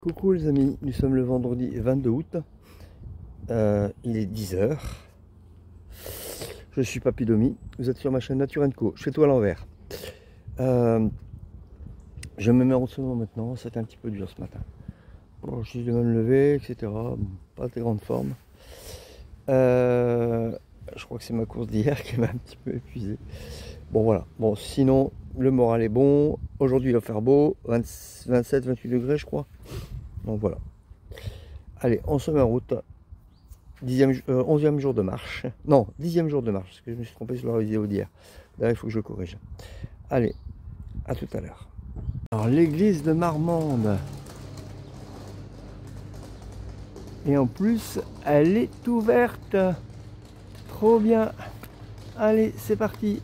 Coucou les amis, nous sommes le vendredi 22 août, il est 10 heures. Je suis Papy Domi, vous êtes sur ma chaîne Nature & Co, je fais tout à l'envers. Je me mets en ce moment maintenant, c'était un petit peu dur ce matin. Bon, je suis de me lever, etc. Pas de grande forme. Je crois que c'est ma course d'hier qui m'a un petit peu épuisé. Bon voilà, bon sinon le moral est bon, aujourd'hui il va faire beau, 27-28 degrés je crois. Donc voilà. Allez, on se met en route. 11e jour de marche. Non, 10e jour de marche, parce que je me suis trompé sur la vidéo d'hier. Là, il faut que je corrige. Allez, à tout à l'heure. Alors, l'église de Marmande. Et en plus, elle est ouverte. Trop bien. Allez, c'est parti.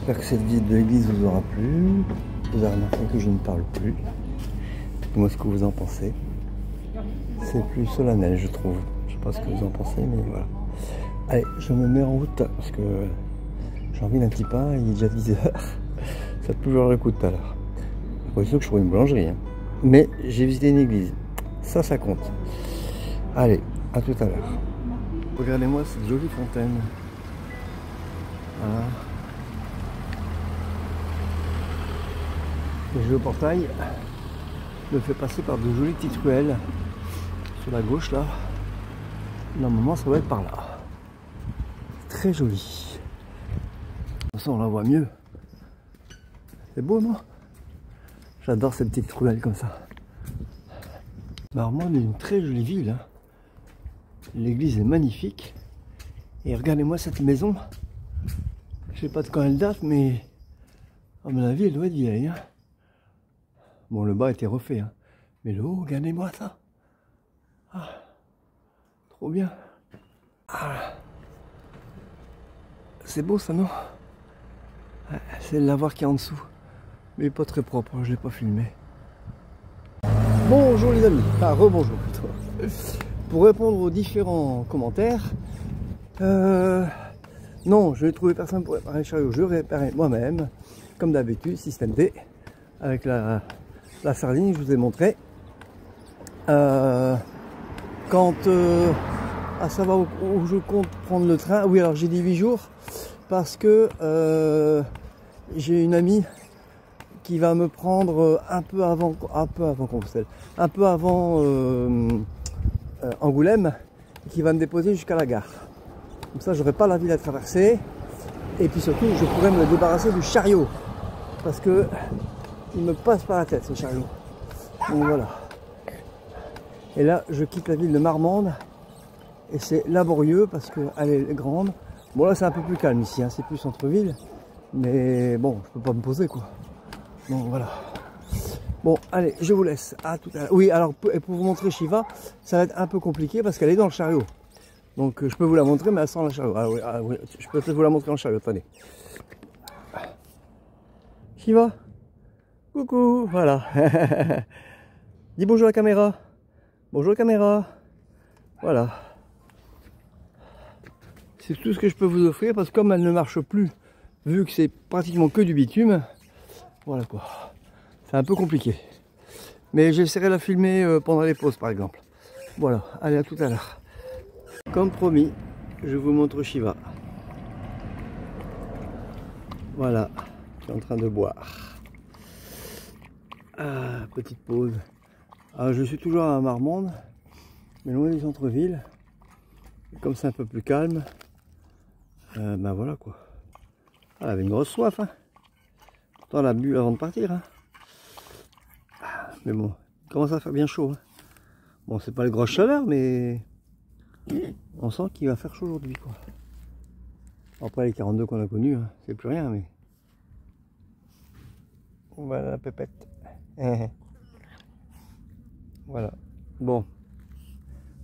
J'espère que cette visite de l'église vous aura plu. Vous avez remarqué que je ne parle plus. Dites-moi ce que vous en pensez. C'est plus solennel, je trouve. Je sais pas ce que vous en pensez, mais voilà. Allez, je me mets en route parce que j'ai envie d'un petit pain. Il est déjà 10 h. Ça peut jouer le coup tout à l'heure. Après, sûr que je trouve une boulangerie. Hein. Mais j'ai visité une église. Ça compte. Allez, à tout à l'heure. Regardez-moi cette jolie fontaine. Voilà. Le joli portail me fait passer par de jolies petites ruelles. Sur la gauche là. Normalement ça va être par là. Très joli. De toute façon on la voit mieux. C'est beau non? J'adore ces petites ruelles comme ça. Marmande est une très jolie ville. Hein. L'église est magnifique. Et regardez-moi cette maison. Je sais pas de quand elle date, mais à mon avis elle doit être vieille. Hein. Bon, le bas a été refait. Hein. Mais le haut, regardez-moi ça. Ah, trop bien. Ah. C'est beau ça, non? C'est le lavoir qui est en dessous. Mais pas très propre, hein, je ne l'ai pas filmé. Bonjour les amis. Ah, rebonjour plutôt. Pour répondre aux différents commentaires, non, je n'ai trouvé personne pour réparer le chariot. Je réparais moi-même, comme d'habitude, système D, avec la sardine, je vous ai montré. Quand à savoir où je compte prendre le train, oui, alors j'ai dit 8 jours parce que j'ai une amie qui va me prendre un peu avant Compostelle, un peu avant Angoulême, et qui va me déposer jusqu'à la gare. Comme ça, j'aurai pas la ville à traverser, et puis surtout, je pourrai me débarrasser du chariot parce que il me passe par la tête ce chariot. Donc voilà. Et là, je quitte la ville de Marmande et c'est laborieux parce qu'elle est grande. Bon là, c'est un peu plus calme ici, hein. C'est plus centre-ville, mais bon, je peux pas me poser quoi. Donc voilà. Bon, allez, je vous laisse. À tout à l'heure. Oui, alors pour vous montrer Shiva, ça va être un peu compliqué parce qu'elle est dans le chariot. Donc je peux vous la montrer, mais elle sent le chariot. Ah oui, je peux peut-être vous la montrer en chariot. Attendez. Shiva. Coucou, voilà. Dis bonjour à la caméra. Bonjour caméra. Voilà. C'est tout ce que je peux vous offrir parce que comme elle ne marche plus, vu que c'est pratiquement que du bitume, voilà quoi. C'est un peu compliqué. Mais j'essaierai de la filmer pendant les pauses par exemple. Voilà, allez à tout à l'heure. Comme promis, je vous montre Shiva. Voilà, je suis en train de boire. Ah, petite pause. Alors, je suis toujours à Marmande, mais loin du centre-ville. Comme c'est un peu plus calme, ben voilà quoi. Ah, elle avait une grosse soif. Hein. Pourtant, elle a bu avant de partir. Hein. Mais bon, il commence à faire bien chaud. Hein. Bon, c'est pas les grosses chaleurs, mais on sent qu'il va faire chaud aujourd'hui quoi. Après les 42 qu'on a connus, hein, c'est plus rien, mais voilà la pépette. Voilà. Bon,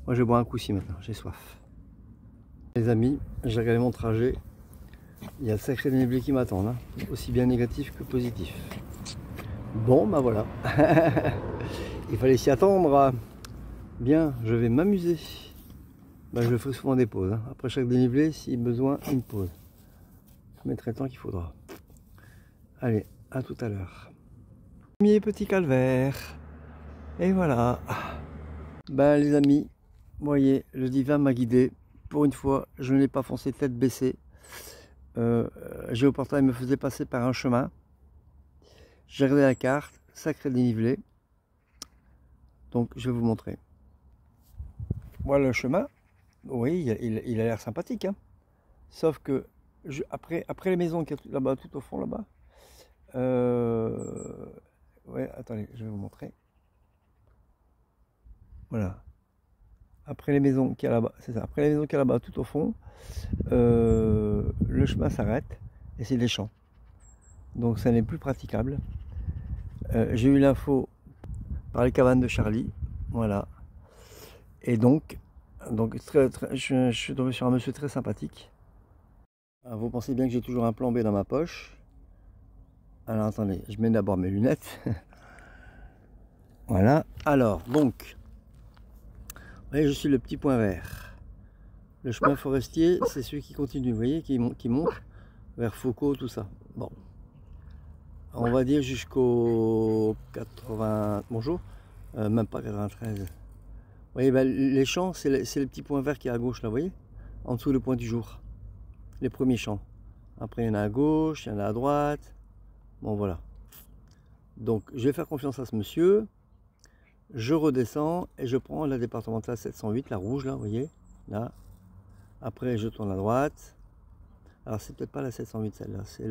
moi je vais boire un coup-ci maintenant, j'ai soif. Les amis, j'ai regardé mon trajet. Il y a le sacré dénivelé qui m'attend, hein, aussi bien négatif que positif. Bon, bah voilà. Il fallait s'y attendre. Bien, je vais m'amuser. Bah, je ferai souvent des pauses. Hein. Après chaque dénivelé, si besoin, une pause. Je mettrai le temps qu'il faudra. Allez, à tout à l'heure. Premier petit calvaire. Et voilà. Ben les amis, vous voyez, le divin m'a guidé. Pour une fois, je ne l'ai pas foncé tête baissée. Géoportail me faisait passer par un chemin. J'ai regardé la carte, sacré dénivelé. Donc je vais vous montrer. Voilà le chemin. Oui, il a l'air sympathique. Hein. Sauf que après les maisons qui sont là-bas, tout au fond là-bas. Ouais, attendez, je vais vous montrer. Voilà. Après les maisons qu'il y a là-bas, c'est ça. Après les maisons qu'il y a là-bas, tout au fond, le chemin s'arrête et c'est des champs. Donc ça n'est plus praticable. J'ai eu l'info par les cabanes de Charlie, voilà. Et donc je suis tombé sur un monsieur très sympathique. Alors, vous pensez bien que j'ai toujours un plan B dans ma poche. Alors attendez, je mets d'abord mes lunettes. Voilà. Alors, donc, vous voyez, je suis le petit point vert. Le chemin forestier, c'est celui qui continue, vous voyez, qui monte vers Foucault, tout ça. Bon. On va dire jusqu'au 80... Bonjour. Même pas 93. Vous voyez, ben, les champs, c'est le petit point vert qui est à gauche, là, vous voyez, en dessous le point du jour. Les premiers champs. Après, il y en a à gauche, il y en a à droite. Bon, voilà. Donc, je vais faire confiance à ce monsieur. Je redescends et je prends la départementale 708, la rouge, là, vous voyez, là. Après, je tourne à droite. Alors, c'est peut-être pas la 708, celle-là. C'est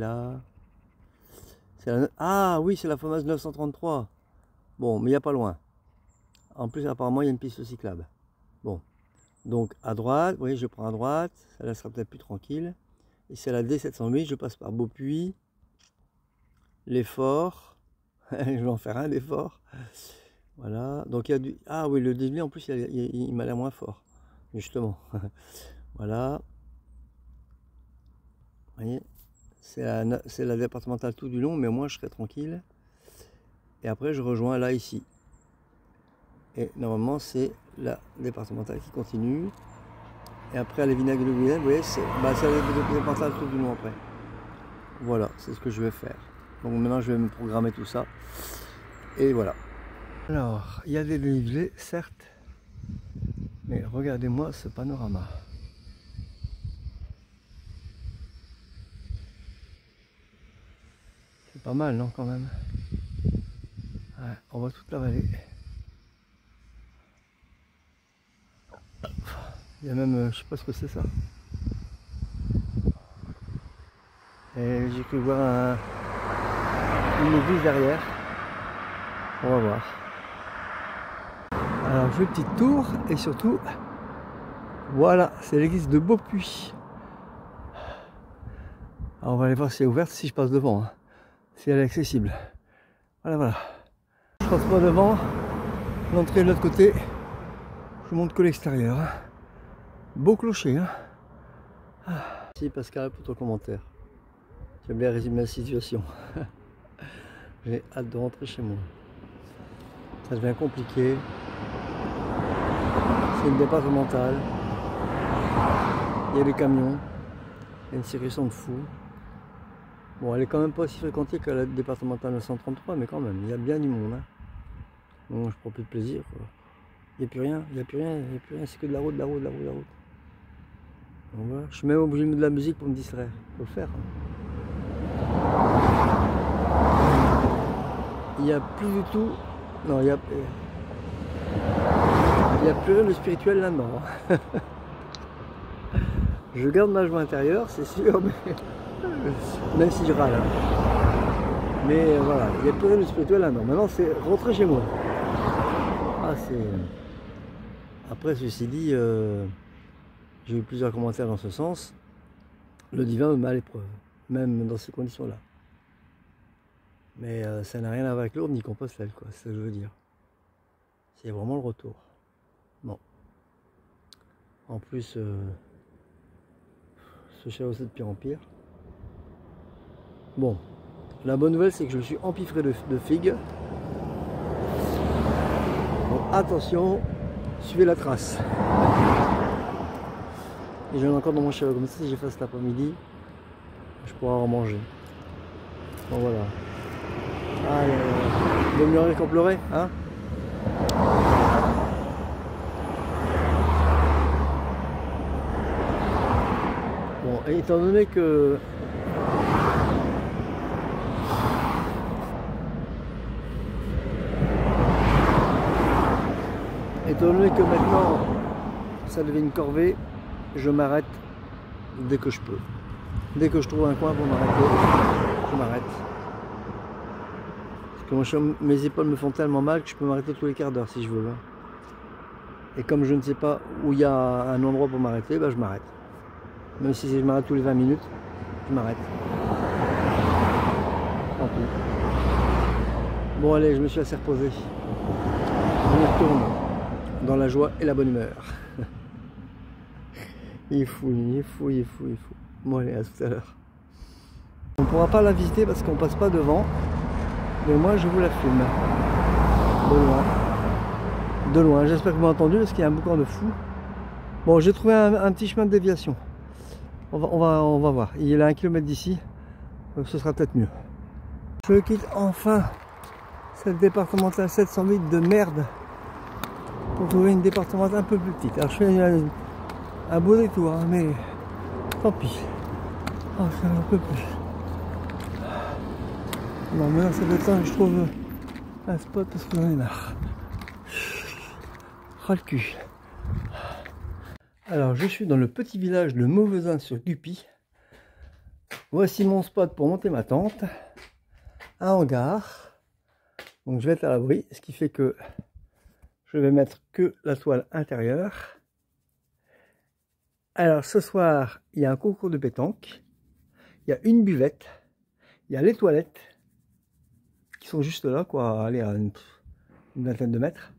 la... Ah, oui, c'est la fameuse 933. Bon, mais il n'y a pas loin. En plus, apparemment, il y a une piste cyclable. Bon. Donc, à droite, vous voyez, je prends à droite. Ça sera peut-être plus tranquille. Et c'est la D708, je passe par Beaupuy, l'effort. Je vais en faire un d'effort. Voilà. Donc, il y a du... Ah oui, le dénivelé, en plus, il m'a l'air moins fort. Justement. Voilà. Vous voyez, c'est la départementale tout du long, mais au moins, je serai tranquille. Et après, je rejoins là, ici. Et normalement, c'est la départementale qui continue. Et après, à les vinaigres de Guyane, vous voyez, c'est la départementale tout du long après. Voilà, c'est ce que je vais faire. Donc maintenant, je vais me programmer tout ça. Et voilà. Alors, il y a des dénivelés, certes. Mais regardez-moi ce panorama. C'est pas mal, non, quand même. Ouais, on voit toute la vallée. Il y a même, je sais pas ce que c'est ça. Et j'ai cru voir une église derrière. On va voir. Alors je fais une petite tour et surtout, voilà, c'est l'église de Beaupuy. Alors on va aller voir si elle est ouverte, si je passe devant, hein, si elle est accessible. Voilà, voilà. Je passe pas devant, l'entrée de l'autre côté, je monte que l'extérieur. Hein. Beau clocher, hein. Merci Pascal pour ton commentaire. Tu as bien résumé la situation. J'ai hâte de rentrer chez moi. Ça devient compliqué. C'est une départementale. Il y a des camions. Il y a une circulation de fou. Bon, elle est quand même pas aussi fréquentée que la départementale 933, mais quand même, il y a bien du monde. Hein. Bon, je prends plus de plaisir. Quoi. Il n'y a plus rien, il n'y a plus rien, il n'y a plus rien, c'est que de la route, de la route, de la route, de la route. Donc, voilà. Je suis même obligé de mettre de la musique pour me distraire. Faut le faire. Hein. Il n'y a plus du tout. Non, il n'y a plus rien de spirituel là-dedans. Je garde ma joie intérieure, c'est sûr, mais même si je râle. Hein. Mais voilà, il n'y a plus rien de spirituel là-dedans. Maintenant, c'est rentrer chez moi. Ah, c'est... Après, ceci dit, j'ai eu plusieurs commentaires dans ce sens. Le divin me met à l'épreuve, même dans ces conditions-là. Mais ça n'a rien à voir avec Lourdes ni Compostelle, quoi, c'est ce que je veux dire. C'est vraiment le retour. Bon. En plus, ce château c'est de pire en pire. Bon. La bonne nouvelle, c'est que je me suis empiffré de figues. Donc attention, suivez la trace. Et j'en ai encore dans mon château, comme ça, si j'ai fait cet après-midi, je pourrai en manger. Bon voilà. Ah, vaut mieux rire qu'en pleurer, hein. Bon, et étant donné que maintenant ça devient une corvée, je m'arrête dès que je peux. Dès que je trouve un coin pour m'arrêter, je m'arrête. Parce que mes épaules me font tellement mal que je peux m'arrêter tous les quarts d'heure si je veux. Hein. Et comme je ne sais pas où il y a un endroit pour m'arrêter, bah je m'arrête. Même si je m'arrête tous les 20 minutes, je m'arrête. Tant pis. Bon allez, je me suis assez reposé. Je me retourne dans la joie et la bonne humeur. Il est fou, il est fou, il est fou, il est fou. Bon allez, à tout à l'heure. On ne pourra pas la visiter parce qu'on passe pas devant. Mais moi je vous la filme. De loin. De loin. J'espère que vous m'avez entendu parce qu'il y a un boucan de fou. Bon, j'ai trouvé un petit chemin de déviation. On va voir. Il est à 1 km d'ici. Donc ce sera peut-être mieux. Je quitte enfin cette départementale 708 de merde pour trouver une départementale un peu plus petite. Alors je fais un beau détour, hein, mais tant pis. Oh, c'est un peu plus. Non, mais là, ça fait temps que je trouve un spot parce que j'en ai marre. Ras le cul. Alors, je suis dans le petit village de Mauvezin sur Guppy. Voici mon spot pour monter ma tente. Un hangar. Donc, je vais être à l'abri, ce qui fait que je vais mettre que la toile intérieure. Alors, ce soir, il y a un concours de pétanque. Il y a une buvette. Il y a les toilettes qui sont juste là, quoi. Allez, à une vingtaine de mètres.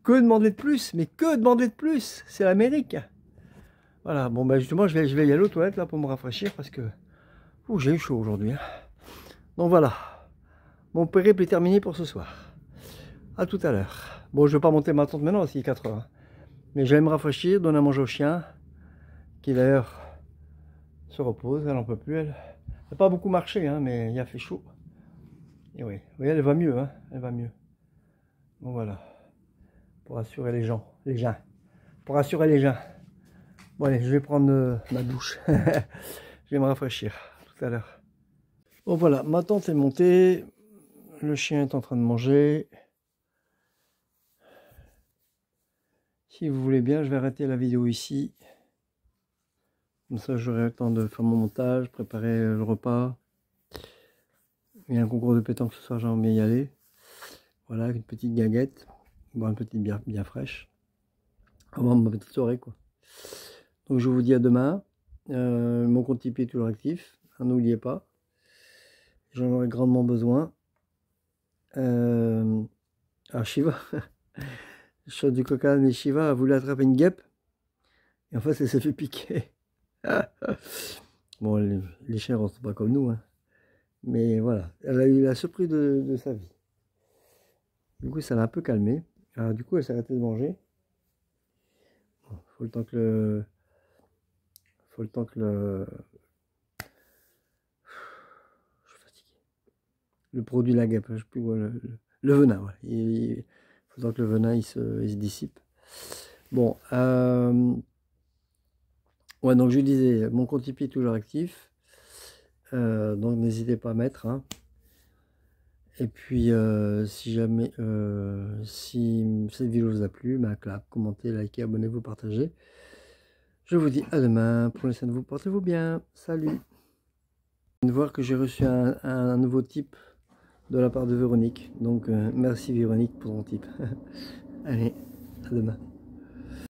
Que demander de plus? Mais que demander de plus? C'est l'Amérique. Voilà, bon, ben justement, je vais y aller aux toilettes là pour me rafraîchir parce que j'ai eu chaud aujourd'hui. Hein. Donc voilà, mon périple est terminé pour ce soir. À tout à l'heure. Bon, je vais pas monter ma tente maintenant, c'est 4 heures. Hein. Mais je vais me rafraîchir, donner à manger au chien, qui d'ailleurs se repose, elle n'en peut plus. Elle n'a pas beaucoup marché, hein, mais il a fait chaud. Et oui, vous voyez, elle va mieux, hein, elle va mieux. Donc voilà, pour assurer les gens, pour assurer les gens. Bon allez, je vais prendre ma douche. Je vais me rafraîchir tout à l'heure. Bon voilà, ma tente est montée. Le chien est en train de manger. Si vous voulez bien, je vais arrêter la vidéo ici. Comme ça, j'aurai le temps de faire mon montage, préparer le repas. Il y a un concours de pétanque ce soir, j'aimerais bien y aller. Voilà, une petite gaguette. Boire une petite bière bien fraîche. Avant ma petite soirée, quoi. Donc je vous dis à demain. Mon compte Tipeee est toujours actif. N'oubliez pas. J'en aurai grandement besoin. Alors Shiva, je sors du coca, mais Shiva a voulu attraper une guêpe. Et en fait, elle s'est fait piquer. Bon, les chiens ne sont pas comme nous. Hein. Mais voilà, elle a eu la surprise de sa vie. Du coup, ça l'a un peu calmé. Alors du coup, elle s'est arrêtée de manger. Bon, faut le temps que le... Je suis fatigué. Le produit de la guêpe, je sais plus quoi, le venin, ouais. Il faut que le venin il se dissipe. Bon, ouais, donc je disais, mon compte Tipeee est toujours actif. Donc n'hésitez pas à mettre. Hein. Et puis, si jamais, si cette vidéo vous a plu, bah, clap, commentez, likez, abonnez-vous, partagez. Je vous dis à demain. Prenez soin de vous, portez-vous bien. Salut. De voir que j'ai reçu un nouveau type de la part de Véronique. Donc, merci Véronique pour ton type. Allez, à demain.